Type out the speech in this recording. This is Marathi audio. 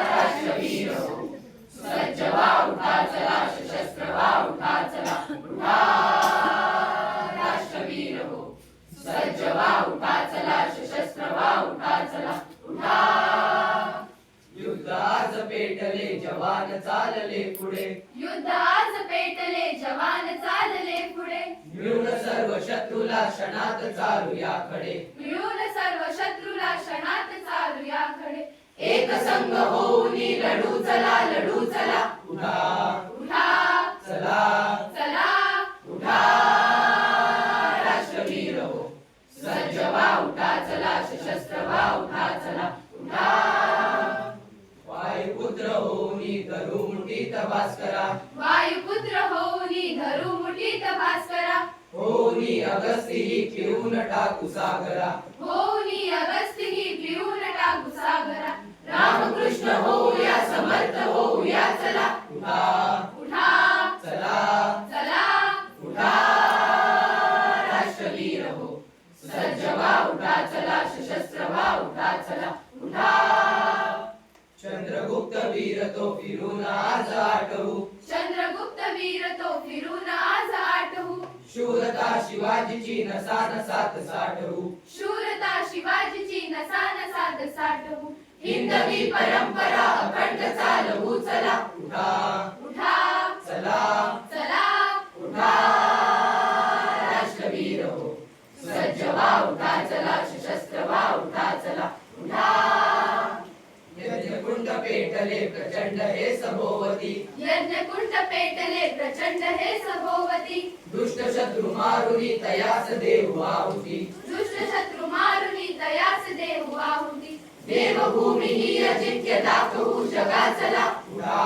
राष्ट्रवीर हो, सज्ज व्हा उठा चला, सशस्त्र व्हा उठा चला, उठा राष्ट्रवीर हो, सज्ज व्हा उठा चला, सशस्त्र व्हा उठा चला, उठा. युद्ध आज पेटले जवान चालले पुढे, युद्ध आज पेटले जवान चालले पुढे, मिळून सर्व शत्रूला क्षणात चालूया खडे, मिळून सर्व शत्रूला क्षणात चालूया खडे. एक संघ होऊन लढू चला, लढू चला, उठा उठा चला, चला, उठा राष्ट्रवीर हो, सज्ज व्हा उठा चला, सशस्त्र व्हा उठा चला, उठा. वायुपुत्र होऊन धरू मुठीत भास्करा, वायुपुत्र होऊनी धरू मुठीत भास्करा, होऊन अगस्ती पिऊन टाकू सागरा, होऊनी अगस्ती पिऊन टाकू सागरा. रामकृष्ण होऊया समर्थ होऊया चला, उठा उठा चला, चला, उठा राष्ट्रवीर हो, सज्ज व्हा उठा चला, सशस्त्र व्हा उठा चला, उठा. चंद्रगुप्त वीर तो फिरून आज आठवू, चंद्रगुप्त वीर तो फिरून आज आठवू, शूरता शिवाजीची नसा नसात साठवू, शूरता शिवाजीची नसा नसात साठवू. हिंदवी परंपरा अखंड चालवू चला, उठा उठा चला, चला, उठा राष्ट्रवीर हो, सज्ज व्हा उठा चला, सशस्त्र व्हा उठा चला, उठा. यज्ञकुंड पेटले प्रचंड हे सभोवती, यज्ञकुंड पेटले प्रचंड हे सभोवती, दुष्ट शत्रू मारुनी तयास देव आहुती, दुष्ट शत्रू मारुनी तयास देव आहुती. देवभूमी ही अजिंक्य दाखवू जगा चला, उठा